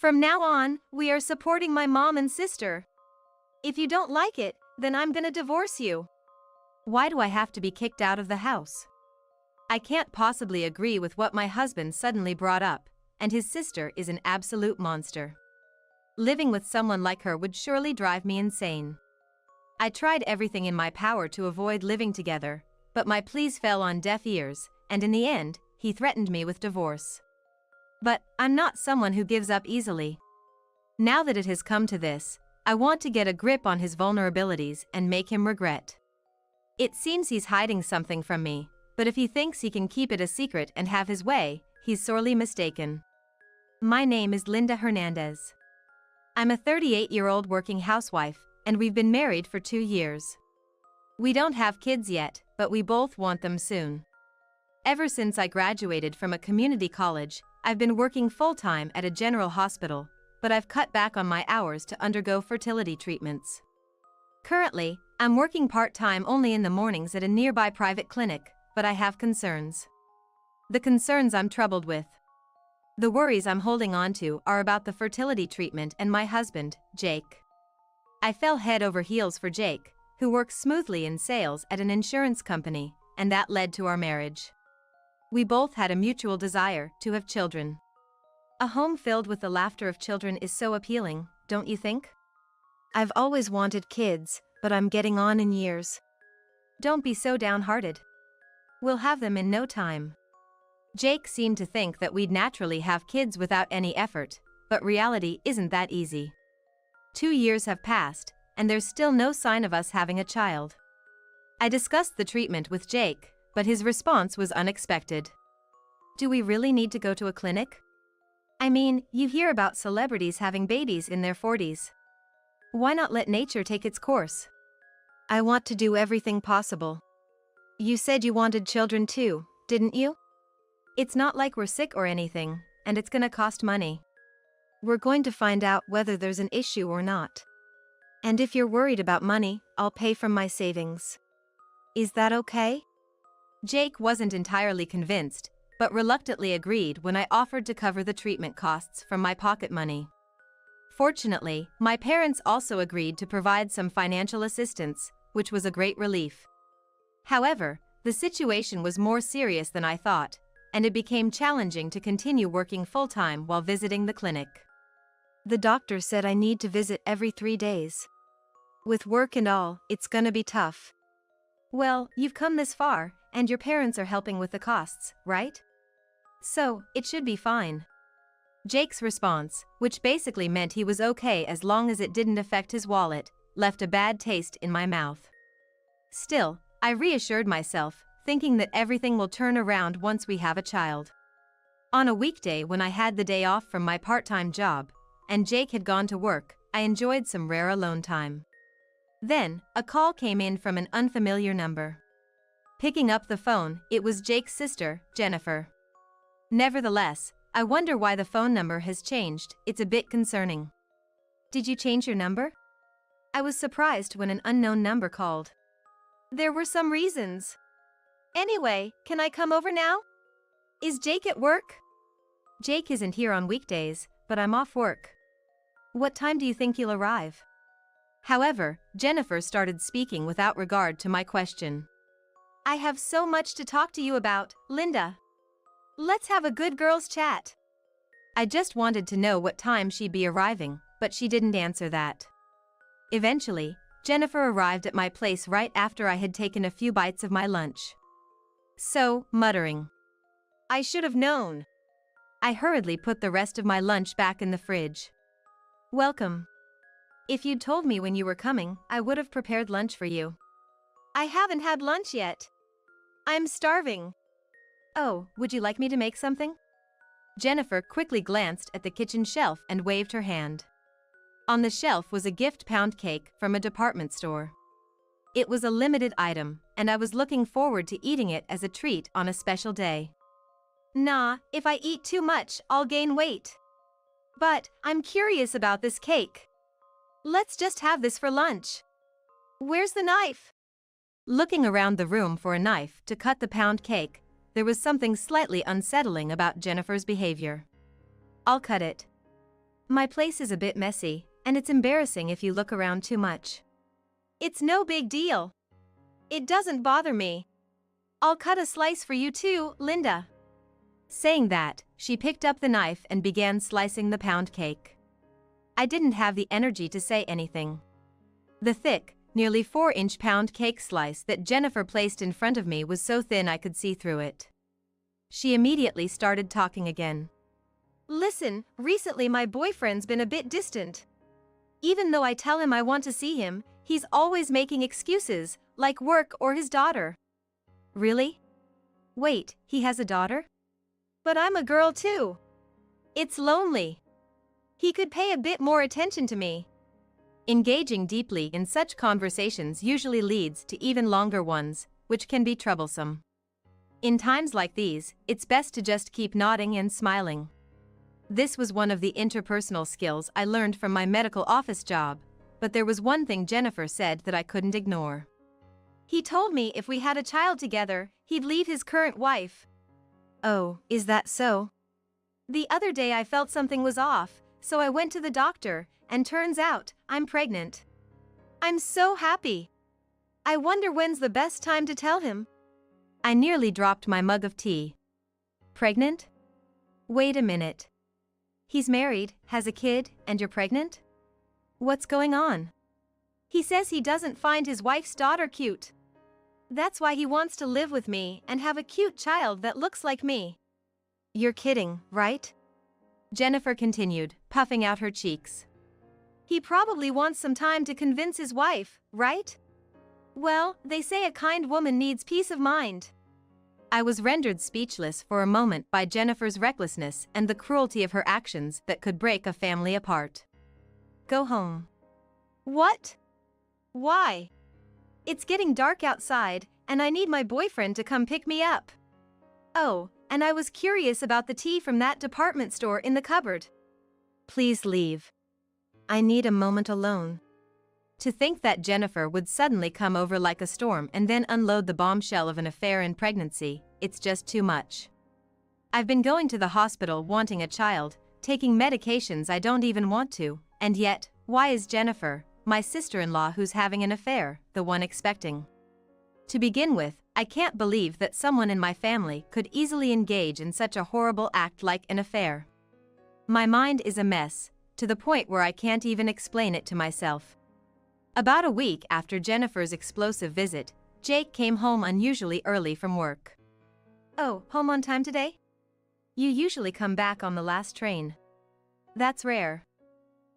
From now on, we are supporting my mom and sister. If you don't like it, then I'm gonna divorce you. Why do I have to be kicked out of the house? I can't possibly agree with what my husband suddenly brought up, and his sister is an absolute monster. Living with someone like her would surely drive me insane. I tried everything in my power to avoid living together, but my pleas fell on deaf ears, and in the end, he threatened me with divorce. But I'm not someone who gives up easily. Now that it has come to this, I want to get a grip on his vulnerabilities and make him regret. It seems he's hiding something from me, but if he thinks he can keep it a secret and have his way, he's sorely mistaken. My name is Linda Hernandez. I'm a 38-year-old working housewife, and we've been married for 2 years. We don't have kids yet, but we both want them soon. Ever since I graduated from a community college, I've been working full-time at a general hospital, but I've cut back on my hours to undergo fertility treatments. Currently, I'm working part-time only in the mornings at a nearby private clinic, but I have concerns. The concerns I'm troubled with. The worries I'm holding on to are about the fertility treatment and my husband, Jake. I fell head over heels for Jake, who works smoothly in sales at an insurance company, and that led to our marriage. We both had a mutual desire to have children. A home filled with the laughter of children is so appealing, don't you think? I've always wanted kids, but I'm getting on in years. Don't be so downhearted. We'll have them in no time. Jake seemed to think that we'd naturally have kids without any effort, but reality isn't that easy. 2 years have passed, and there's still no sign of us having a child. I discussed the treatment with Jake, but his response was unexpected. Do we really need to go to a clinic? I mean, you hear about celebrities having babies in their 40s. Why not let nature take its course? I want to do everything possible. You said you wanted children too, didn't you? It's not like we're sick or anything, and it's gonna cost money. We're going to find out whether there's an issue or not. And if you're worried about money, I'll pay from my savings. Is that okay? Jake wasn't entirely convinced, but reluctantly agreed when I offered to cover the treatment costs from my pocket money. Fortunately, my parents also agreed to provide some financial assistance, which was a great relief. However, the situation was more serious than I thought, and it became challenging to continue working full-time while visiting the clinic. The doctor said I need to visit every 3 days. With work and all, it's gonna be tough. Well, you've come this far, and your parents are helping with the costs, right? So, it should be fine. Jake's response, which basically meant he was okay as long as it didn't affect his wallet, left a bad taste in my mouth. Still, I reassured myself, thinking that everything will turn around once we have a child. On a weekday when I had the day off from my part-time job, and Jake had gone to work, I enjoyed some rare alone time. Then, a call came in from an unfamiliar number. Picking up the phone, it was Jake's sister, Jennifer. Nevertheless, I wonder why the phone number has changed. It's a bit concerning. Did you change your number? I was surprised when an unknown number called. There were some reasons. Anyway, can I come over now? Is Jake at work? Jake isn't here on weekdays, but I'm off work. What time do you think you'll arrive? However, Jennifer started speaking without regard to my question. I have so much to talk to you about, Linda. Let's have a good girls' chat. I just wanted to know what time she'd be arriving, but she didn't answer that. Eventually, Jennifer arrived at my place right after I had taken a few bites of my lunch. So, muttering, I should have known. I hurriedly put the rest of my lunch back in the fridge. Welcome. If you'd told me when you were coming, I would have prepared lunch for you. I haven't had lunch yet. I'm starving. Oh, would you like me to make something? Jennifer quickly glanced at the kitchen shelf and waved her hand. On the shelf was a gift pound cake from a department store. It was a limited item, and I was looking forward to eating it as a treat on a special day. Nah, if I eat too much, I'll gain weight. But, I'm curious about this cake. Let's just have this for lunch. Where's the knife? Looking around the room for a knife to cut the pound cake, there was something slightly unsettling about Jennifer's behavior. I'll cut it. My place is a bit messy, and it's embarrassing if you look around too much. It's no big deal. It doesn't bother me. I'll cut a slice for you too, Linda. Saying that, she picked up the knife and began slicing the pound cake. I didn't have the energy to say anything. The thick, nearly 4-inch pound cake slice that Jennifer placed in front of me was so thin I could see through it. She immediately started talking again. Listen, recently my boyfriend's been a bit distant. Even though I tell him I want to see him, he's always making excuses, like work or his daughter. Really? Wait, he has a daughter? But I'm a girl too. It's lonely. He could pay a bit more attention to me. Engaging deeply in such conversations usually leads to even longer ones, which can be troublesome. In times like these, it's best to just keep nodding and smiling. This was one of the interpersonal skills I learned from my medical office job, but there was one thing Jennifer said that I couldn't ignore. He told me if we had a child together, he'd leave his current wife. Oh, is that so? The other day I felt something was off, so I went to the doctor, and turns out, I'm pregnant. I'm so happy. I wonder when's the best time to tell him. I nearly dropped my mug of tea. Pregnant? Wait a minute. He's married, has a kid, and you're pregnant? What's going on? He says he doesn't find his wife's daughter cute. That's why he wants to live with me and have a cute child that looks like me. You're kidding, right? Jennifer continued, puffing out her cheeks. He probably wants some time to convince his wife, right? Well, they say a kind woman needs peace of mind. I was rendered speechless for a moment by Jennifer's recklessness and the cruelty of her actions that could break a family apart. Go home. What? Why? It's getting dark outside, and I need my boyfriend to come pick me up. Oh, and I was curious about the tea from that department store in the cupboard. Please leave. I need a moment alone. To think that Jennifer would suddenly come over like a storm and then unload the bombshell of an affair and pregnancy, it's just too much. I've been going to the hospital wanting a child, taking medications I don't even want to, and yet, why is Jennifer, my sister-in-law who's having an affair, the one expecting? To begin with, I can't believe that someone in my family could easily engage in such a horrible act like an affair. My mind is a mess, to the point where I can't even explain it to myself. About a week after Jennifer's explosive visit, Jake came home unusually early from work. Oh, home on time today? You usually come back on the last train. That's rare.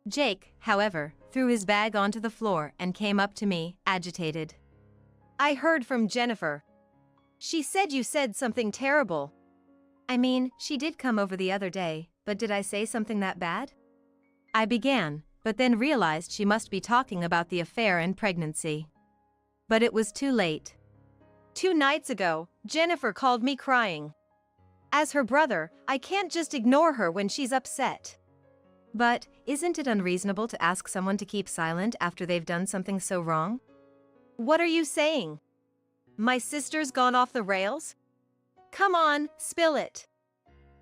Jake, however, threw his bag onto the floor and came up to me, agitated. I heard from Jennifer. She said you said something terrible. I mean, she did come over the other day, but did I say something that bad? I began, but then realized she must be talking about the affair and pregnancy. But it was too late. 2 nights ago, Jennifer called me crying. As her brother, I can't just ignore her when she's upset. But, isn't it unreasonable to ask someone to keep silent after they've done something so wrong? What are you saying? My sister's gone off the rails? Come on, spill it.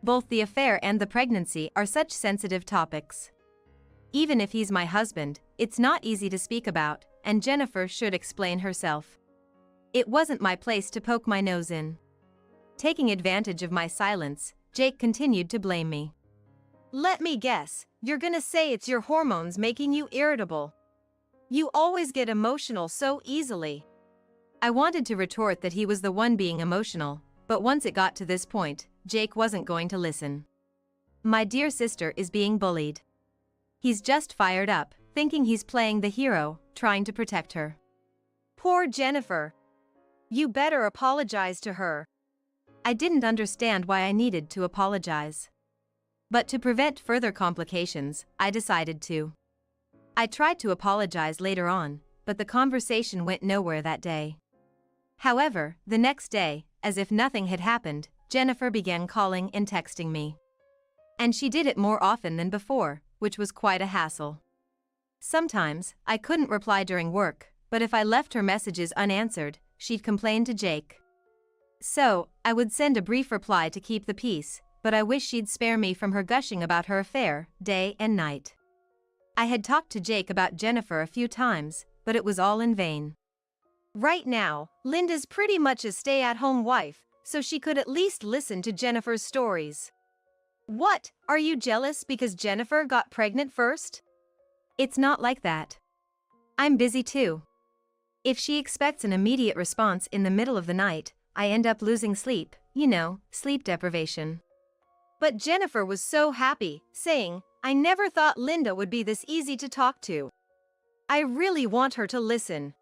Both the affair and the pregnancy are such sensitive topics. Even if he's my husband, it's not easy to speak about, and Jennifer should explain herself. It wasn't my place to poke my nose in. Taking advantage of my silence, Jake continued to blame me. Let me guess, you're gonna say it's your hormones making you irritable. You always get emotional so easily. I wanted to retort that he was the one being emotional, but once it got to this point, Jake wasn't going to listen. My dear sister is being bullied. He's just fired up, thinking he's playing the hero, trying to protect her. Poor Jennifer. You better apologize to her. I didn't understand why I needed to apologize. But to prevent further complications, I decided to. I tried to apologize later on, but the conversation went nowhere that day. However, the next day, as if nothing had happened, Jennifer began calling and texting me. And she did it more often than before, which was quite a hassle. Sometimes, I couldn't reply during work, but if I left her messages unanswered, she'd complain to Jake. So, I would send a brief reply to keep the peace, but I wish she'd spare me from her gushing about her affair, day and night. I had talked to Jake about Jennifer a few times, but it was all in vain. Right now, Linda's pretty much a stay-at-home wife, so she could at least listen to Jennifer's stories. What, are you jealous because Jennifer got pregnant first? It's not like that. I'm busy too. If she expects an immediate response in the middle of the night, I end up losing sleep, sleep deprivation. But Jennifer was so happy, saying, I never thought Linda would be this easy to talk to. I really want her to listen.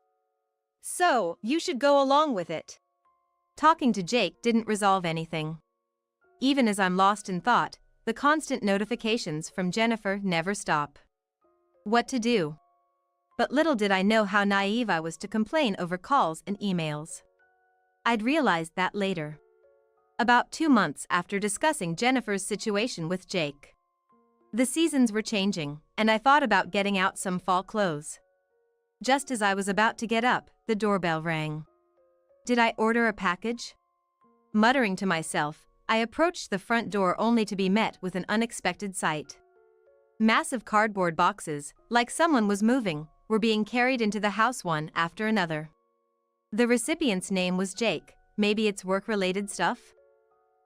So, you should go along with it. Talking to Jake didn't resolve anything. Even as I'm lost in thought, the constant notifications from Jennifer never stop. What to do? But little did I know how naive I was to complain over calls and emails. I'd realized that later. About 2 months after discussing Jennifer's situation with Jake. The seasons were changing, and I thought about getting out some fall clothes. Just as I was about to get up, the doorbell rang. Did I order a package? Muttering to myself, I approached the front door only to be met with an unexpected sight. Massive cardboard boxes, like someone was moving, were being carried into the house one after another. The recipient's name was Jake, maybe it's work-related stuff?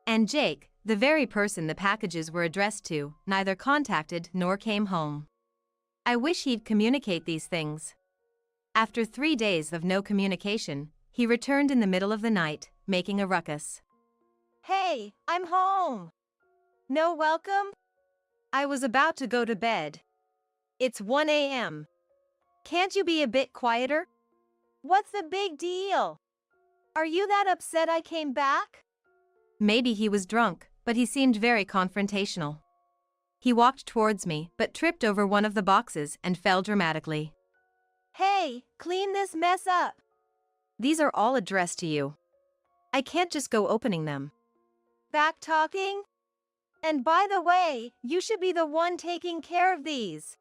And Jake, the very person the packages were addressed to, neither contacted nor came home. I wish he'd communicate these things. After 3 days of no communication, he returned in the middle of the night, making a ruckus. Hey, I'm home! No welcome? I was about to go to bed. It's 1 a.m. Can't you be a bit quieter? What's the big deal? Are you that upset I came back? Maybe he was drunk, but he seemed very confrontational. He walked towards me, but tripped over one of the boxes and fell dramatically. Hey, clean this mess up. These are all addressed to you. I can't just go opening them. Back talking? And by the way, you should be the one taking care of these.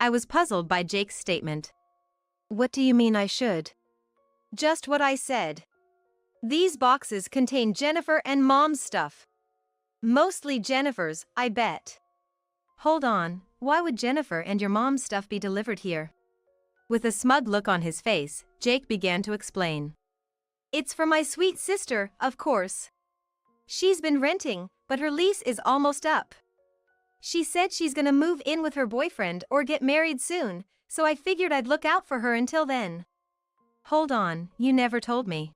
I was puzzled by Jake's statement. What do you mean I should? Just what I said. These boxes contain Jennifer and Mom's stuff. Mostly Jennifer's, I bet. Hold on, why would Jennifer and your mom's stuff be delivered here? With a smug look on his face, Jake began to explain. It's for my sweet sister, of course. She's been renting, but her lease is almost up. She said she's gonna move in with her boyfriend or get married soon, so I figured I'd look out for her until then. Hold on, you never told me.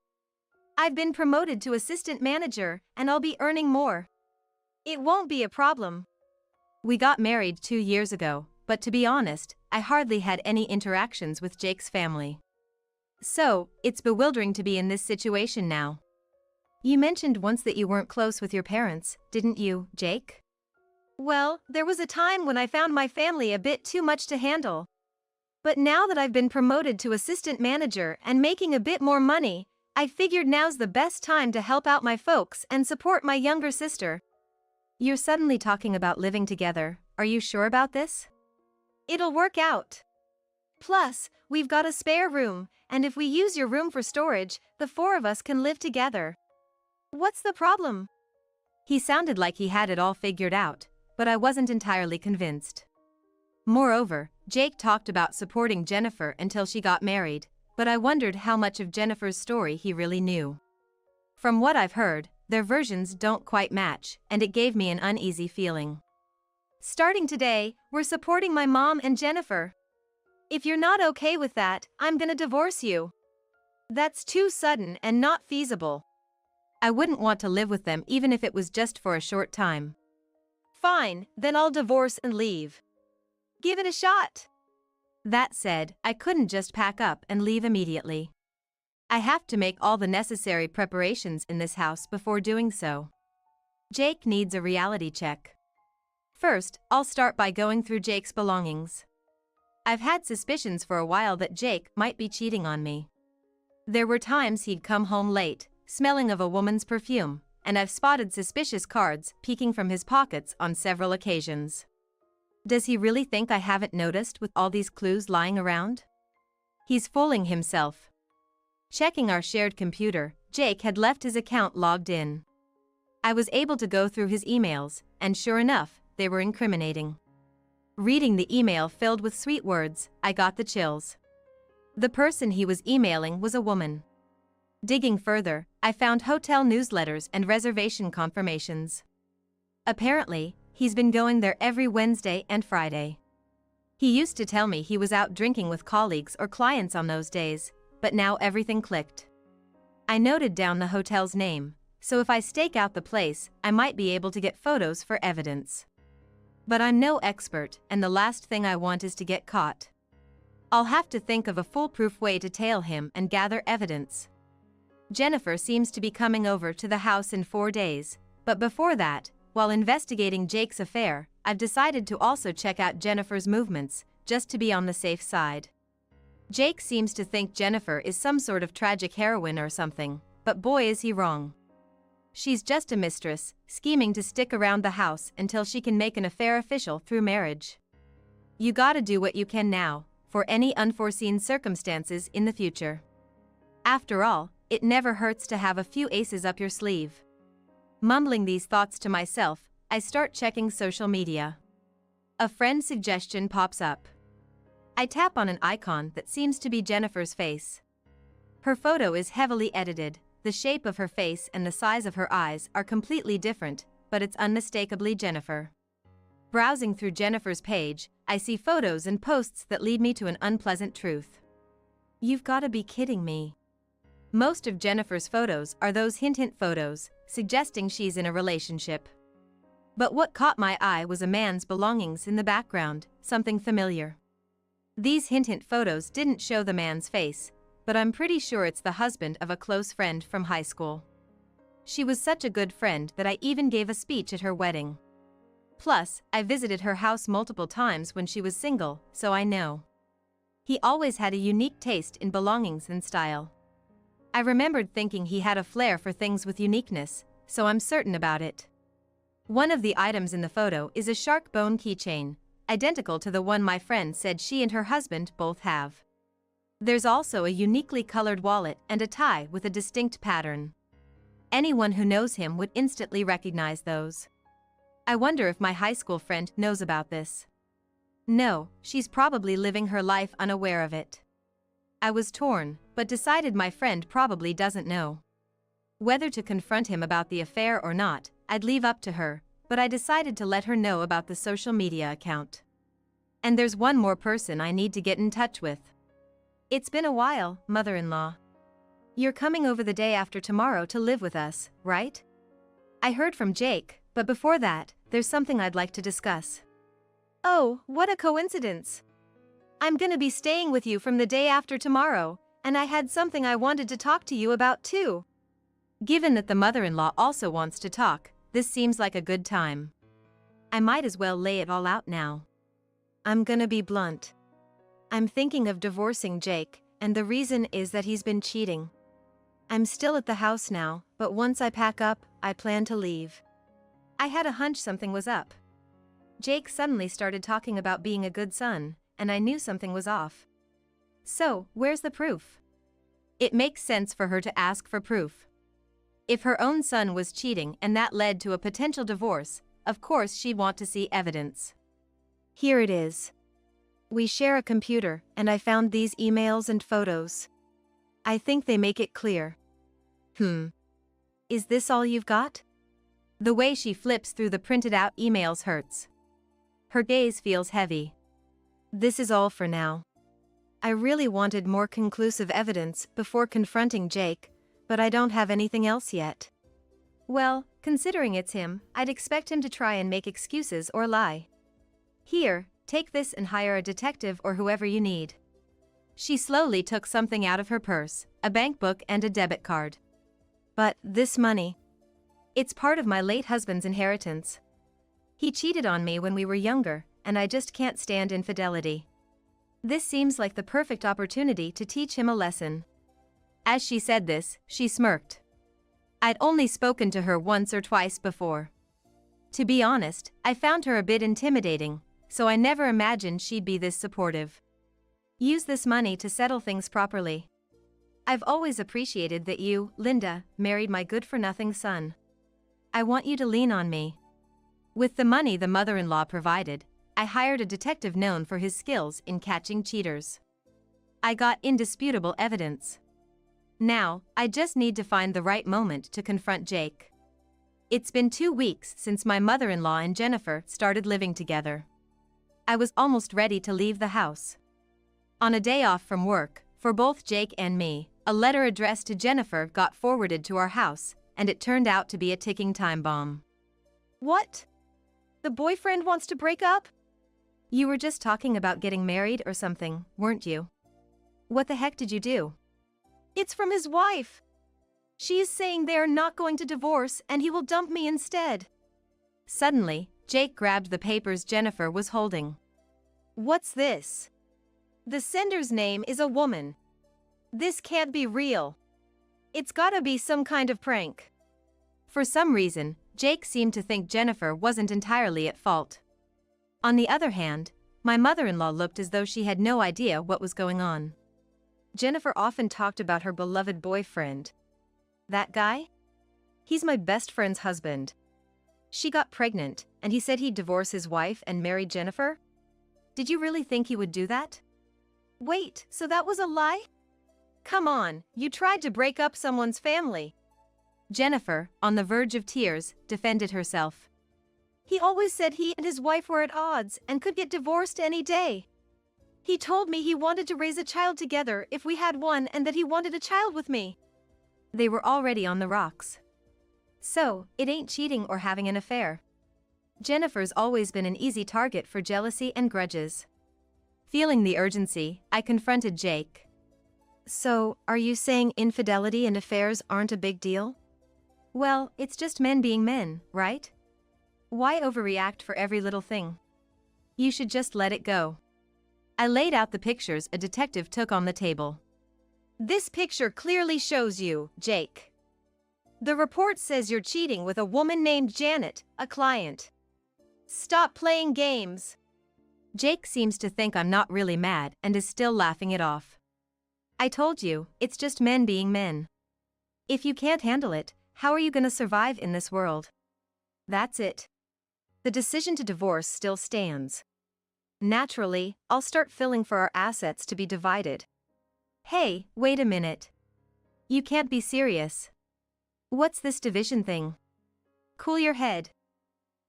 I've been promoted to assistant manager, and I'll be earning more. It won't be a problem. We got married 2 years ago, but to be honest, I hardly had any interactions with Jake's family. So, it's bewildering to be in this situation now. You mentioned once that you weren't close with your parents, didn't you, Jake? Well, there was a time when I found my family a bit too much to handle. But now that I've been promoted to assistant manager and making a bit more money, I figured now's the best time to help out my folks and support my younger sister. You're suddenly talking about living together, are you sure about this? It'll work out. Plus, we've got a spare room, and if we use your room for storage, the 4 of us can live together. What's the problem? He sounded like he had it all figured out, but I wasn't entirely convinced. Moreover, Jake talked about supporting Jennifer until she got married, but I wondered how much of Jennifer's story he really knew. From what I've heard, their versions don't quite match, and it gave me an uneasy feeling. Starting today, we're supporting my mom and Jennifer. If you're not okay with that, I'm gonna divorce you. That's too sudden and not feasible. I wouldn't want to live with them even if it was just for a short time. Fine, then I'll divorce and leave. Give it a shot. That said, I couldn't just pack up and leave immediately. I have to make all the necessary preparations in this house before doing so. Jake needs a reality check. First, I'll start by going through Jake's belongings. I've had suspicions for a while that Jake might be cheating on me. There were times he'd come home late, smelling of a woman's perfume, and I've spotted suspicious cards peeking from his pockets on several occasions. Does he really think I haven't noticed with all these clues lying around? He's fooling himself. Checking our shared computer, Jake had left his account logged in. I was able to go through his emails, and sure enough, they were incriminating. Reading the email filled with sweet words, I got the chills. The person he was emailing was a woman. Digging further, I found hotel newsletters and reservation confirmations. Apparently, he's been going there every Wednesday and Friday. He used to tell me he was out drinking with colleagues or clients on those days, but now everything clicked. I noted down the hotel's name, so if I stake out the place, I might be able to get photos for evidence. But I'm no expert, and the last thing I want is to get caught. I'll have to think of a foolproof way to tail him and gather evidence. Jennifer seems to be coming over to the house in 4 days, but before that, while investigating Jake's affair, I've decided to also check out Jennifer's movements, just to be on the safe side. Jake seems to think Jennifer is some sort of tragic heroine or something, but boy is he wrong. She's just a mistress, scheming to stick around the house until she can make an affair official through marriage. You gotta do what you can now, for any unforeseen circumstances in the future. After all, it never hurts to have a few aces up your sleeve. Mumbling these thoughts to myself, I start checking social media. A friend suggestion pops up. I tap on an icon that seems to be Jennifer's face. Her photo is heavily edited, the shape of her face and the size of her eyes are completely different, but it's unmistakably Jennifer. Browsing through Jennifer's page, I see photos and posts that lead me to an unpleasant truth. You've gotta be kidding me. Most of Jennifer's photos are those hint photos, suggesting she's in a relationship. But what caught my eye was a man's belongings in the background, something familiar. These hint photos didn't show the man's face, but I'm pretty sure it's the husband of a close friend from high school. She was such a good friend that I even gave a speech at her wedding. Plus, I visited her house multiple times when she was single, so I know. He always had a unique taste in belongings and style. I remembered thinking he had a flair for things with uniqueness, so I'm certain about it. One of the items in the photo is a shark bone keychain, identical to the one my friend said she and her husband both have. There's also a uniquely colored wallet and a tie with a distinct pattern. Anyone who knows him would instantly recognize those. I wonder if my high school friend knows about this. No, she's probably living her life unaware of it. I was torn, but decided my friend probably doesn't know. Whether to confront him about the affair or not, I'd leave up to her, but I decided to let her know about the social media account. And there's one more person I need to get in touch with. It's been a while, mother-in-law. You're coming over the day after tomorrow to live with us, right? I heard from Jake, but before that, there's something I'd like to discuss. Oh, what a coincidence! I'm gonna be staying with you from the day after tomorrow, and I had something I wanted to talk to you about too. Given that the mother-in-law also wants to talk, this seems like a good time. I might as well lay it all out now. I'm gonna be blunt. I'm thinking of divorcing Jake, and the reason is that he's been cheating. I'm still at the house now, but once I pack up, I plan to leave. I had a hunch something was up. Jake suddenly started talking about being a good son, and I knew something was off. So, where's the proof? It makes sense for her to ask for proof. If her own son was cheating and that led to a potential divorce, of course she'd want to see evidence. Here it is. We share a computer, and I found these emails and photos. I think they make it clear. Is this all you've got? The way she flips through the printed out emails hurts. Her gaze feels heavy. This is all for now. I really wanted more conclusive evidence before confronting Jake, but I don't have anything else yet. Well, considering it's him, I'd expect him to try and make excuses or lie. Here, take this and hire a detective or whoever you need. She slowly took something out of her purse, a bank book and a debit card. But this money. It's part of my late husband's inheritance. He cheated on me when we were younger, and I just can't stand infidelity. This seems like the perfect opportunity to teach him a lesson. As she said this, she smirked. I'd only spoken to her once or twice before. To be honest, I found her a bit intimidating, so I never imagined she'd be this supportive. Use this money to settle things properly. I've always appreciated that you, Linda, married my good-for-nothing son. I want you to lean on me. With the money the mother-in-law provided, I hired a detective known for his skills in catching cheaters. I got indisputable evidence. Now, I just need to find the right moment to confront Jake. It's been 2 weeks since my mother-in-law and Jennifer started living together. I was almost ready to leave the house. On a day off from work, for both Jake and me, a letter addressed to Jennifer got forwarded to our house, and it turned out to be a ticking time bomb. What? The boyfriend wants to break up? You were just talking about getting married or something, weren't you? What the heck did you do? It's from his wife. She is saying they are not going to divorce and he will dump me instead. Suddenly, Jake grabbed the papers Jennifer was holding. What's this? The sender's name is a woman. This can't be real. It's gotta be some kind of prank. For some reason, Jake seemed to think Jennifer wasn't entirely at fault. On the other hand, my mother-in-law looked as though she had no idea what was going on. Jennifer often talked about her beloved boyfriend. That guy? He's my best friend's husband. She got pregnant, and he said he'd divorce his wife and marry Jennifer? Did you really think he would do that? Wait, so that was a lie? Come on, you tried to break up someone's family. Jennifer, on the verge of tears, defended herself. He always said he and his wife were at odds and could get divorced any day. He told me he wanted to raise a child together if we had one and that he wanted a child with me. They were already on the rocks. So, it ain't cheating or having an affair. Jennifer's always been an easy target for jealousy and grudges. Feeling the urgency, I confronted Jake. So, are you saying infidelity and affairs aren't a big deal? Well, it's just men being men, right? Why overreact for every little thing? You should just let it go. I laid out the pictures a detective took on the table. This picture clearly shows you, Jake. The report says you're cheating with a woman named Janet, a client. Stop playing games. Jake seems to think I'm not really mad and is still laughing it off. I told you, it's just men being men. If you can't handle it, how are you gonna survive in this world? That's it. The decision to divorce still stands. Naturally, I'll start filling for our assets to be divided. Hey, wait a minute. You can't be serious. What's this division thing? Cool your head.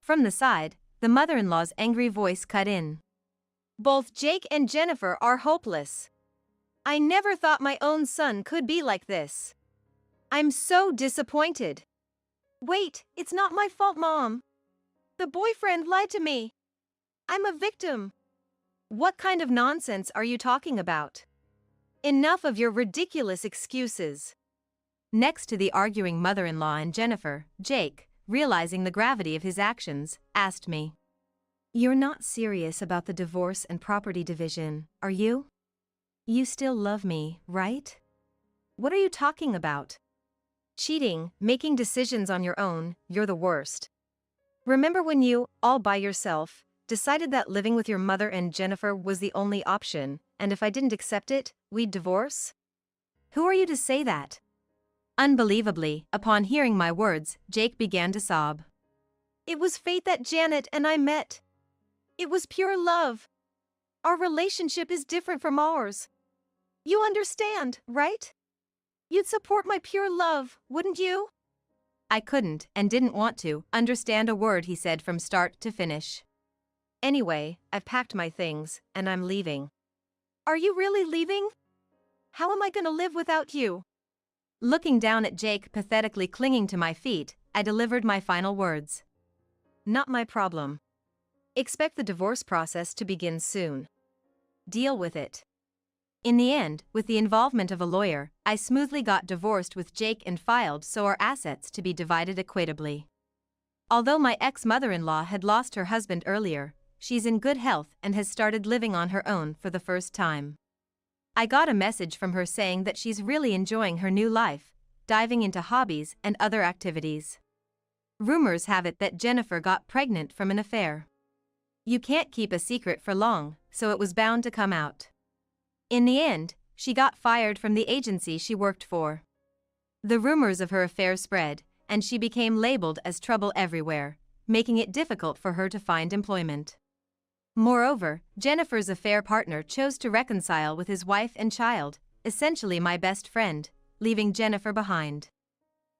From the side, the mother-in-law's angry voice cut in. Both Jake and Jennifer are hopeless. I never thought my own son could be like this. I'm so disappointed. Wait, it's not my fault, Mom. The boyfriend lied to me. I'm a victim. What kind of nonsense are you talking about? Enough of your ridiculous excuses. Next to the arguing mother-in-law and Jennifer, Jake, realizing the gravity of his actions, asked me. You're not serious about the divorce and property division, are you? You still love me, right? What are you talking about? Cheating, making decisions on your own, you're the worst. Remember when you, all by yourself, decided that living with your mother and Jennifer was the only option, and if I didn't accept it, we'd divorce? Who are you to say that? Unbelievably, upon hearing my words, Jake began to sob. It was fate that Janet and I met. It was pure love. Our relationship is different from ours. You understand, right? You'd support my pure love, wouldn't you? I couldn't, and didn't want to, understand a word he said from start to finish. Anyway, I've packed my things, and I'm leaving. Are you really leaving? How am I gonna live without you? Looking down at Jake pathetically clinging to my feet, I delivered my final words. Not my problem. Expect the divorce process to begin soon. Deal with it. In the end, with the involvement of a lawyer, I smoothly got divorced with Jake and filed so our assets to be divided equitably. Although my ex-mother-in-law had lost her husband earlier, she's in good health and has started living on her own for the first time. I got a message from her saying that she's really enjoying her new life, diving into hobbies and other activities. Rumors have it that Jennifer got pregnant from an affair. You can't keep a secret for long, so it was bound to come out. In the end, she got fired from the agency she worked for. The rumors of her affair spread, and she became labeled as trouble everywhere, making it difficult for her to find employment. Moreover, Jennifer's affair partner chose to reconcile with his wife and child, essentially my best friend, leaving Jennifer behind.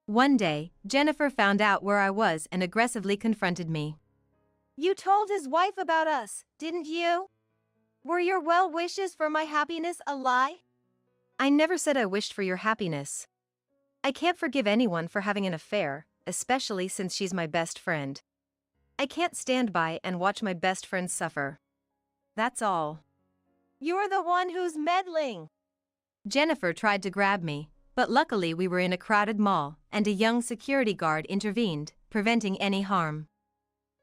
One day, Jennifer found out where I was and aggressively confronted me. You told his wife about us, didn't you? Were your well wishes for my happiness a lie? I never said I wished for your happiness. I can't forgive anyone for having an affair, especially since she's my best friend. I can't stand by and watch my best friend suffer. That's all. You're the one who's meddling. Jennifer tried to grab me, but luckily we were in a crowded mall, and a young security guard intervened, preventing any harm.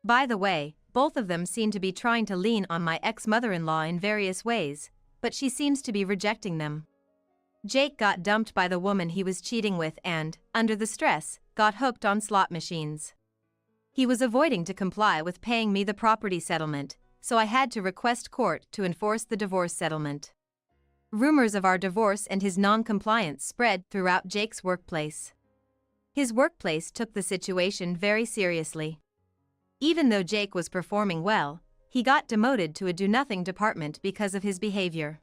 By the way, both of them seem to be trying to lean on my ex-mother-in-law in various ways, but she seems to be rejecting them. Jake got dumped by the woman he was cheating with and, under the stress, got hooked on slot machines. He was avoiding to comply with paying me the property settlement, so I had to request court to enforce the divorce settlement. Rumors of our divorce and his non-compliance spread throughout Jake's workplace. His workplace took the situation very seriously. Even though Jake was performing well, he got demoted to a do-nothing department because of his behavior.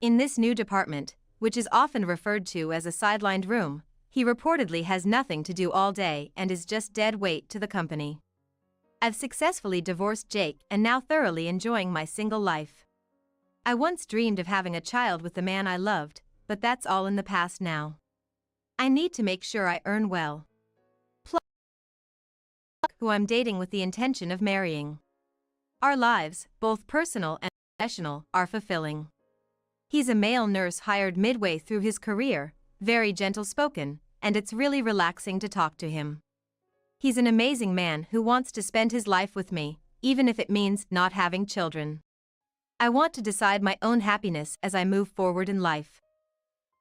In this new department, which is often referred to as a sidelined room, he reportedly has nothing to do all day and is just dead weight to the company. I've successfully divorced Jake and now thoroughly enjoying my single life. I once dreamed of having a child with the man I loved, but that's all in the past now. I need to make sure I earn well. Plus, who I'm dating with the intention of marrying. Our lives, both personal and professional, are fulfilling. He's a male nurse hired midway through his career, very gentle-spoken, and it's really relaxing to talk to him. He's an amazing man who wants to spend his life with me, even if it means not having children. I want to decide my own happiness as I move forward in life.